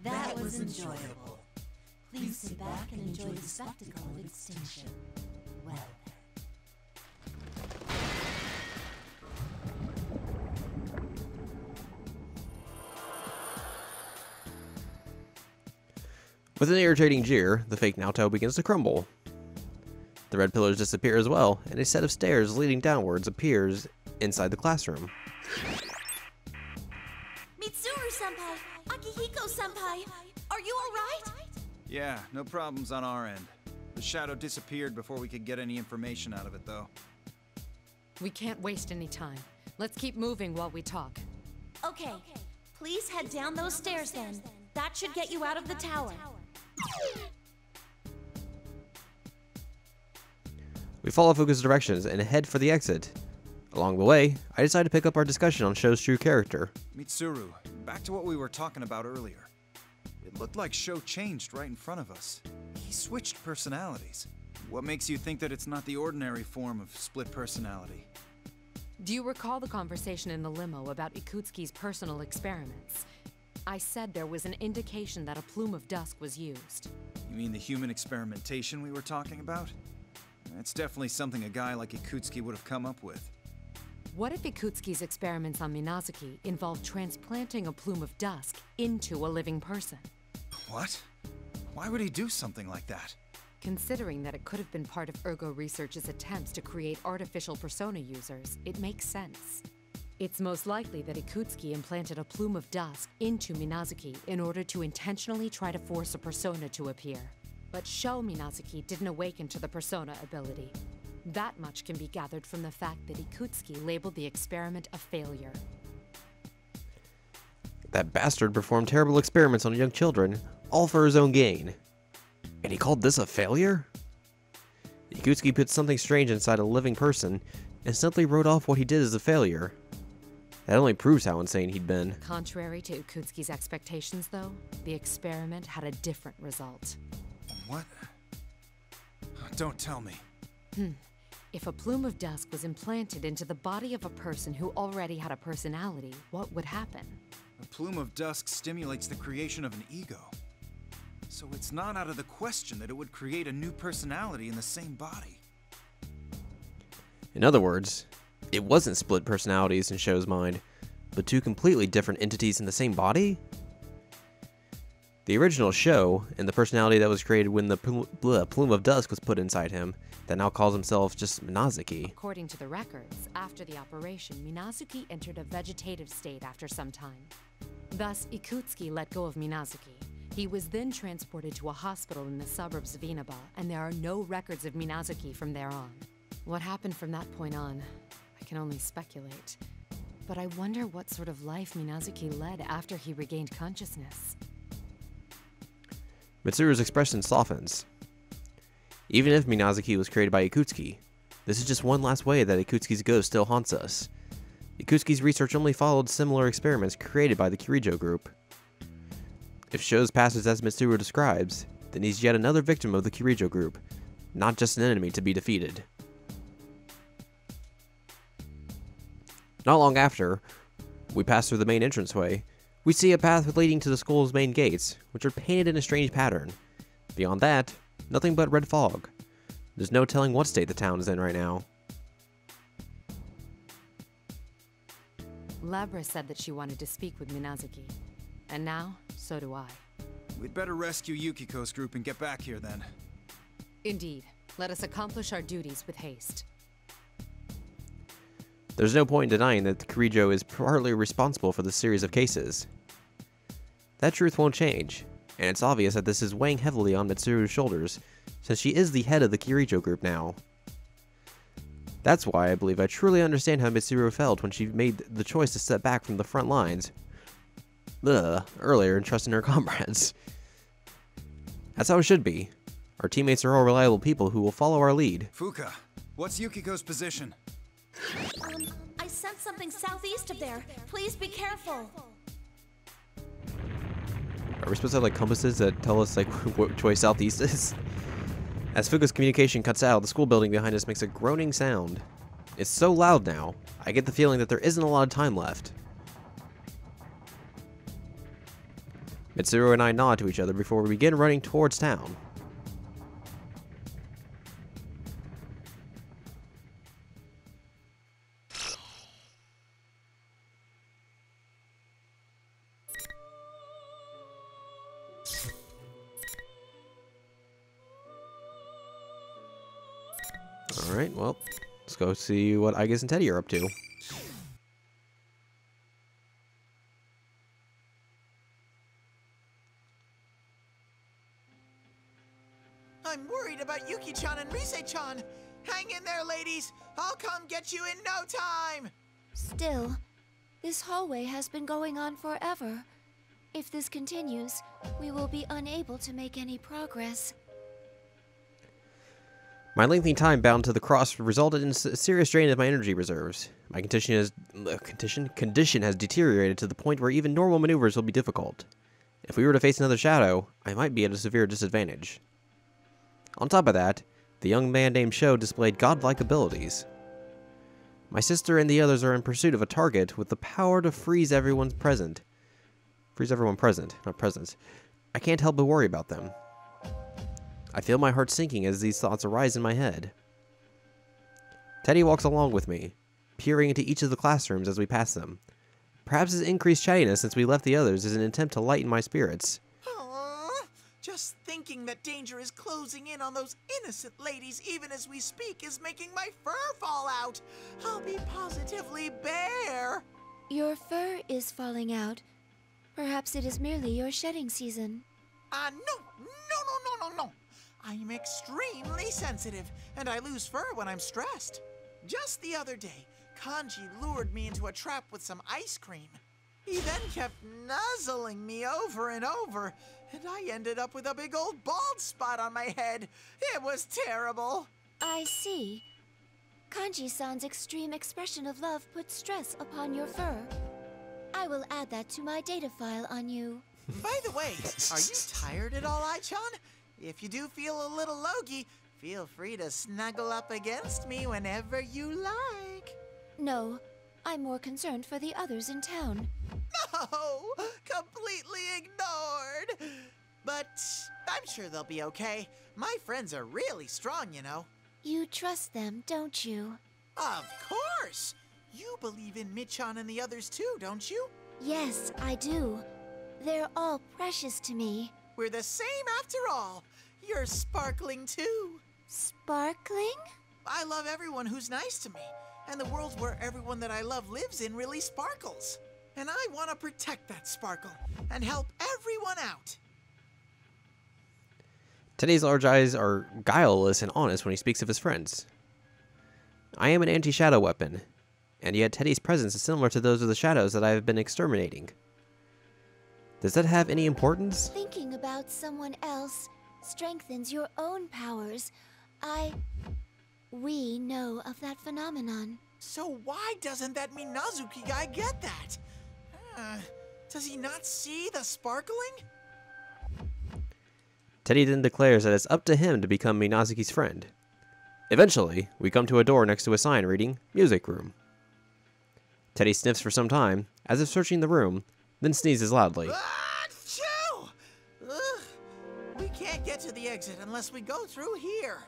That was enjoyable. Please sit back and enjoy the spectacle of extinction. Well With an irritating jeer, the fake Naoto begins to crumble. The red pillars disappear as well, and a set of stairs leading downwards appears inside the classroom. Mitsuru-senpai! Akihiko-senpai! Are you alright? Yeah, no problems on our end. The shadow disappeared before we could get any information out of it, though. We can't waste any time. Let's keep moving while we talk. Okay, please head down those stairs then. That should get you out of the tower. We follow Fuka's directions and head for the exit. Along the way, I decide to pick up our discussion on Sho's true character. Mitsuru, back to what we were talking about earlier. It looked like Sho changed right in front of us. He switched personalities. What makes you think that it's not the ordinary form of split personality? Do you recall the conversation in the limo about Ikutsuki's personal experiments? I said there was an indication that a plume of dusk was used. You mean the human experimentation we were talking about? That's definitely something a guy like Ikutsuki would have come up with. What if Ikutsuki's experiments on Minazuki involved transplanting a plume of dusk into a living person? What? Why would he do something like that? Considering that it could have been part of Ergo Research's attempts to create artificial persona users, it makes sense. It's most likely that Ikutsuki implanted a plume of dusk into Minazuki in order to intentionally try to force a persona to appear. But Sho Minazuki didn't awaken to the persona ability. That much can be gathered from the fact that Ikutsuki labeled the experiment a failure. That bastard performed terrible experiments on young children, all for his own gain. And he called this a failure? Ikutsuki put something strange inside a living person and simply wrote off what he did as a failure. That only proves how insane he'd been. Contrary to Ikutsuki's expectations, though, the experiment had a different result. What? Don't tell me. If a plume of dusk was implanted into the body of a person who already had a personality, what would happen? A plume of dusk stimulates the creation of an ego. So it's not out of the question that it would create a new personality in the same body. In other words, it wasn't split personalities in Sho's mind, but two completely different entities in the same body? The original Sho, and the personality that was created when the plume of dusk was put inside him, that now calls himself just Minazuki. According to the records, after the operation, Minazuki entered a vegetative state after some time. Thus, Ikutsuki let go of Minazuki. He was then transported to a hospital in the suburbs of Inaba, and there are no records of Minazuki from there on. What happened from that point on, I can only speculate. But I wonder what sort of life Minazuki led after he regained consciousness. Mitsuru's expression softens. Even if Minazuki was created by Ikutsuki, this is just one last way that Ikutsuki's ghost still haunts us. Ikutsuki's research only followed similar experiments created by the Kirijo group. If Sho's past is as Mitsuru describes, then he's yet another victim of the Kirijo group, not just an enemy to be defeated. Not long after, we pass through the main entranceway. We see a path leading to the school's main gates, which are painted in a strange pattern. Beyond that, nothing but red fog. There's no telling what state the town is in right now. Labra said that she wanted to speak with Minazuki. And now, so do I. We'd better rescue Yukiko's group and get back here then. Indeed. Let us accomplish our duties with haste. There's no point in denying that the Kirijo is partly responsible for the series of cases. That truth won't change, and it's obvious that this is weighing heavily on Mitsuru's shoulders, since she is the head of the Kirijo group now. That's why I believe I truly understand how Mitsuru felt when she made the choice to step back from the front lines earlier and trust in her comrades. That's how it should be. Our teammates are all reliable people who will follow our lead. Fuka, what's Yukiko's position? I sense something southeast of there. Please be careful. Are we supposed to have like compasses that tell us like which way southeast is? As Fuka's communication cuts out, the school building behind us makes a groaning sound. It's so loud now, I get the feeling that there isn't a lot of time left. Mitsuru and I nod to each other before we begin running towards town. Alright, well, let's go see what Igus and Teddy are up to. I'm worried about Yuki-chan and Rise-chan. Hang in there, ladies. I'll come get you in no time. Still, this hallway has been going on forever. If this continues, we will be unable to make any progress. My lengthy time bound to the cross resulted in a serious drain of my energy reserves. My condition has deteriorated to the point where even normal maneuvers will be difficult. If we were to face another shadow, I might be at a severe disadvantage. On top of that, the young man named Sho displayed godlike abilities. My sister and the others are in pursuit of a target with the power to freeze everyone present. Freeze everyone present, not present. I can't help but worry about them. I feel my heart sinking as these thoughts arise in my head. Teddy walks along with me, peering into each of the classrooms as we pass them. Perhaps his increased chattiness since we left the others is an attempt to lighten my spirits. Aww. Just thinking that danger is closing in on those innocent ladies even as we speak is making my fur fall out. I'll be positively bare. Your fur is falling out. Perhaps it is merely your shedding season. No. I'm extremely sensitive, and I lose fur when I'm stressed. Just the other day, Kanji lured me into a trap with some ice cream. He then kept nuzzling me over and over, and I ended up with a big old bald spot on my head. It was terrible. I see. Kanji-san's extreme expression of love puts stress upon your fur. I will add that to my data file on you. By the way, are you tired at all, Ai-chan? If you do feel a little logy, feel free to snuggle up against me whenever you like. No, I'm more concerned for the others in town. No, completely ignored. But I'm sure they'll be okay. My friends are really strong, you know. You trust them, don't you? Of course. You believe in Michan and the others too, don't you? Yes, I do. They're all precious to me. We're the same after all. You're sparkling too. Sparkling? I love everyone who's nice to me. And the world where everyone that I love lives in really sparkles. And I want to protect that sparkle and help everyone out. Teddy's large eyes are guileless and honest when he speaks of his friends. I am an anti-shadow weapon, and yet Teddy's presence is similar to those of the shadows that I have been exterminating. Does that have any importance? Thinking about someone else strengthens your own powers. We know of that phenomenon. So why doesn't that Minazuki guy get that? Does he not see the sparkling? Teddy then declares that it's up to him to become Minazuki's friend. Eventually, we come to a door next to a sign reading, Music Room. Teddy sniffs for some time, as if searching the room, then sneezes loudly. Achoo! Ugh. We can't get to the exit unless we go through here.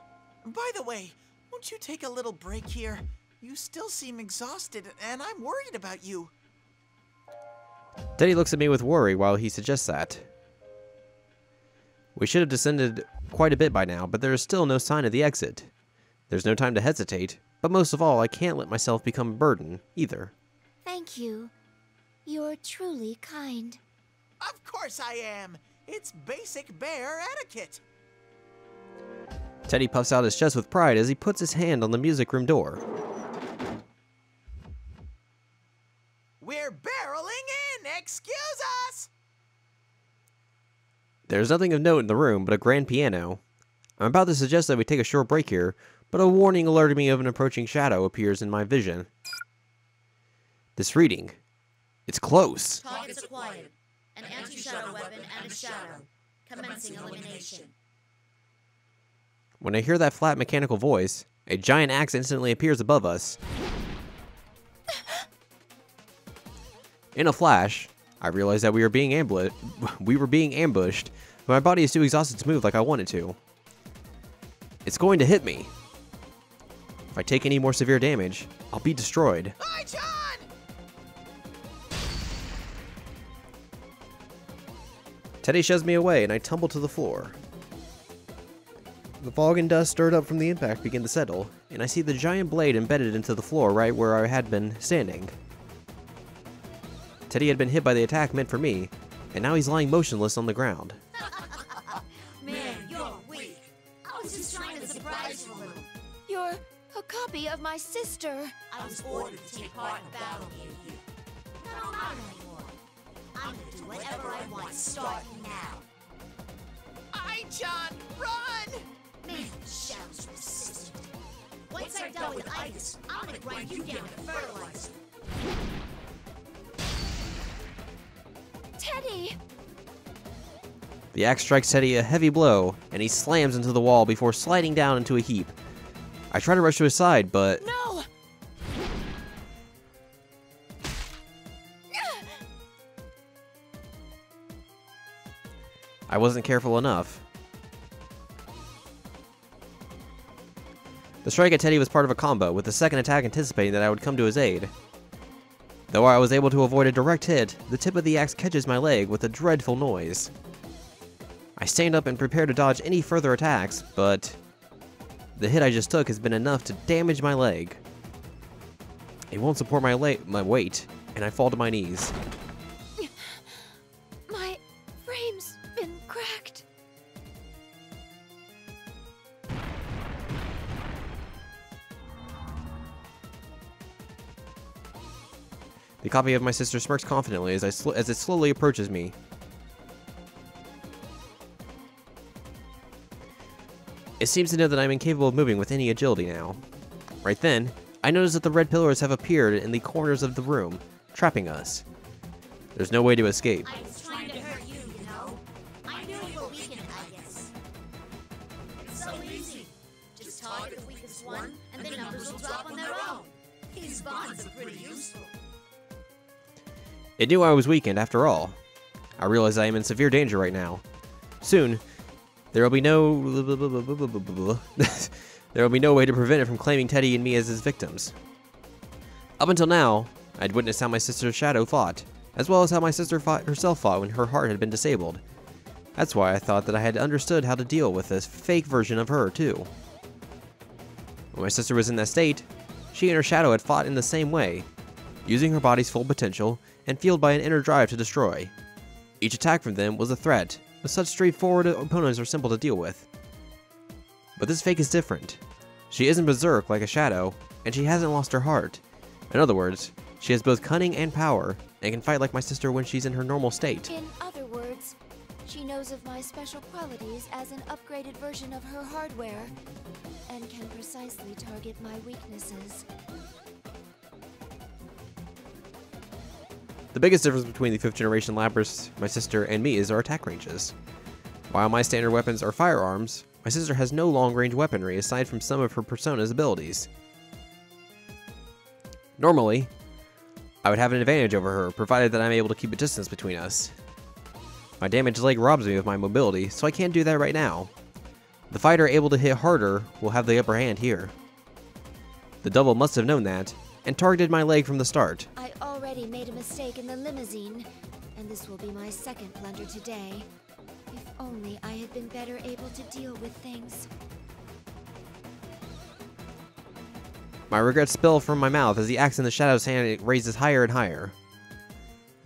By the way, won't you take a little break here? You still seem exhausted, and I'm worried about you. Teddy looks at me with worry while he suggests that. We should have descended quite a bit by now, but there is still no sign of the exit. There's no time to hesitate, but most of all, I can't let myself become a burden, either. Thank you. You're truly kind. Of course I am. It's basic bear etiquette. Teddy puffs out his chest with pride as he puts his hand on the music room door. We're barreling in! Excuse us! There's nothing of note in the room but a grand piano. I'm about to suggest that we take a short break here, but a warning alerting me of an approaching shadow appears in my vision. This reading. It's close. Targets acquired. An anti-shadow weapon and a shadow. Commencing elimination. When I hear that flat mechanical voice, a giant axe instantly appears above us. In a flash, I realized that we were being ambushed, but my body is too exhausted to move like I wanted to. It's going to hit me. If I take any more severe damage, I'll be destroyed. Hi, John! Teddy shoves me away, and I tumble to the floor. The fog and dust stirred up from the impact begin to settle, and I see the giant blade embedded into the floor right where I had been standing. Teddy had been hit by the attack meant for me, and now he's lying motionless on the ground. Man, you're weak. I was just trying to surprise you a little. You're a copy of my sister. I was ordered to take part in battle near you. I don't matter anymore. I'm gonna do whatever I want starting now. Hi, John! Run! Man, shadows persistent. Once I'm done with Itis, I'm gonna grind you down to fertilizer. Teddy! The axe strikes Teddy a heavy blow, and he slams into the wall before sliding down into a heap. I try to rush to his side, but... No! I wasn't careful enough. The strike at Teddy was part of a combo, with the second attack anticipating that I would come to his aid. Though I was able to avoid a direct hit, the tip of the axe catches my leg with a dreadful noise. I stand up and prepare to dodge any further attacks, but the hit I just took has been enough to damage my leg. It won't support my weight, and I fall to my knees. My frame's been cracked. The copy of my sister smirks confidently as it slowly approaches me. It seems to know that I'm incapable of moving with any agility now. Right then, I notice that the red pillars have appeared in the corners of the room, trapping us. There's no way to escape. I was trying to hurt you, you know? I knew you were weakened, I guess. It's so easy. Just target the weakest one, and the numbers will drop on their own. These bonds are pretty useful. It knew I was weakened, after all. I realize I am in severe danger right now. Soon, there will be no... there will be no way to prevent it from claiming Teddy and me as his victims. Up until now, I'd witnessed how my sister's shadow fought, as well as how my sister herself fought when her heart had been disabled. That's why I thought that I had understood how to deal with this fake version of her, too. When my sister was in that state, she and her shadow had fought in the same way, using her body's full potential and fueled by an inner drive to destroy. Each attack from them was a threat, but such straightforward opponents are simple to deal with. But this fake is different. She isn't berserk like a shadow, and she hasn't lost her heart. In other words, she has both cunning and power, and can fight like my sister when she's in her normal state. In other words, she knows of my special qualities as an upgraded version of her hardware, and can precisely target my weaknesses. The biggest difference between the 5th generation Lapras, my sister, and me is our attack ranges. While my standard weapons are firearms, my sister has no long-range weaponry aside from some of her Persona's abilities. Normally, I would have an advantage over her, provided that I'm able to keep a distance between us. My damaged leg robs me of my mobility, so I can't do that right now. The fighter able to hit harder will have the upper hand here. The double must have known that, and targeted my leg from the start. I already made a mistake in the limousine, and this will be my second blunder today. If only I had been better able to deal with things. My regrets spill from my mouth as the axe in the shadow's hand raises higher and higher.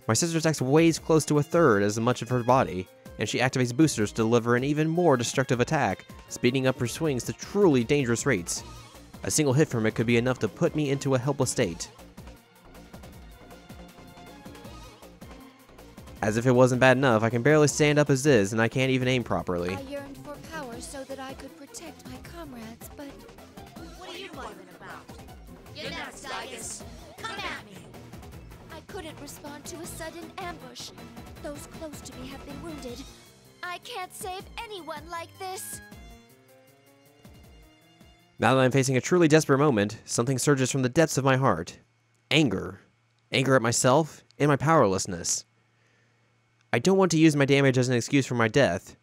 My sister's axe weighs close to a third as much of her body, and she activates boosters to deliver an even more destructive attack, speeding up her swings to truly dangerous rates. A single hit from it could be enough to put me into a helpless state. As if it wasn't bad enough, I can barely stand up as is, and I can't even aim properly. I yearned for power so that I could protect my comrades, but What are you muttering about? You're next, Titus. Come at me. I couldn't respond to a sudden ambush. Those close to me have been wounded. I can't save anyone like this. Now that I'm facing a truly desperate moment, something surges from the depths of my heart. Anger. Anger at myself and my powerlessness. I don't want to use my damage as an excuse for my death.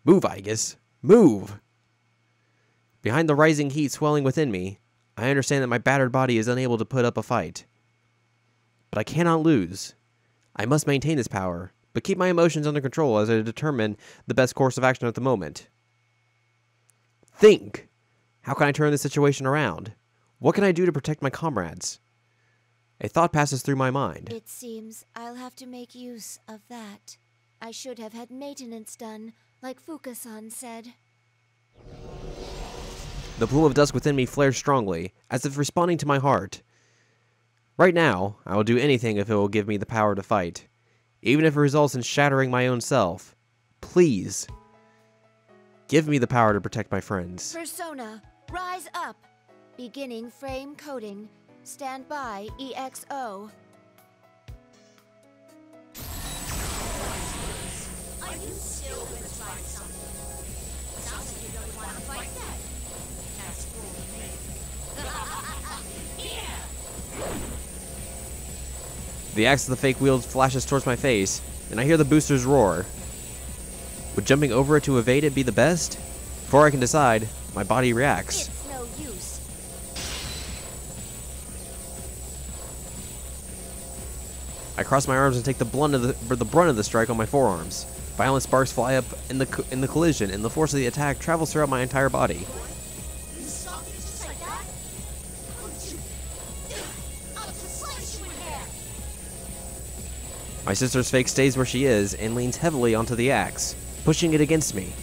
Move, Aegis. Move! Behind the rising heat swelling within me, I understand that my battered body is unable to put up a fight. But I cannot lose. I must maintain this power, but keep my emotions under control as I determine the best course of action at the moment. Think! How can I turn this situation around? What can I do to protect my comrades? A thought passes through my mind. It seems I'll have to make use of that. I should have had maintenance done, like Fuka-san said. The plume of dusk within me flares strongly, as if responding to my heart. Right now, I will do anything if it will give me the power to fight, even if it results in shattering my own self. Please, give me the power to protect my friends. Persona, rise up. Beginning frame coding. Stand by, EXO. Are you still gonna try something? Sounds like you don't want to fight that. That's fooling me. Here! The axe of the fake wield flashes towards my face, and I hear the boosters roar. Would jumping over it to evade it be the best? Before I can decide, my body reacts. It's no use. I cross my arms and take the brunt of the strike on my forearms. Violent sparks fly up in the collision, and the force of the attack travels throughout my entire body. You saw me just like that? I'll just slice you in half. My sister's fake stays where she is and leans heavily onto the axe, pushing it against me.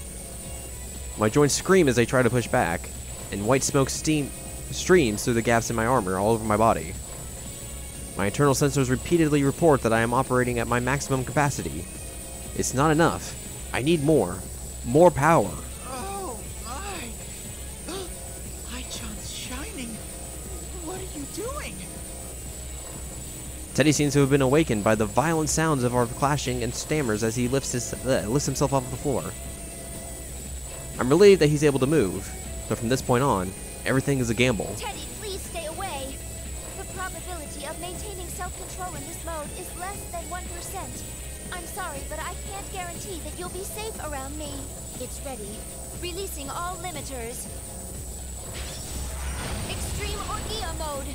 My joints scream as they try to push back, and white smoke streams through the gaps in my armor all over my body. My internal sensors repeatedly report that I am operating at my maximum capacity. It's not enough. I need more. More power. Oh, my. Ai-chan's shining. What are you doing? Teddy seems to have been awakened by the violent sounds of our clashing and stammers as he lifts himself off the floor. I'm relieved that he's able to move, but from this point on, everything is a gamble. Teddy, please stay away. The probability of maintaining self-control in this mode is less than 1%. I'm sorry, but I can't guarantee that you'll be safe around me. It's ready. Releasing all limiters. Extreme Orgia mode.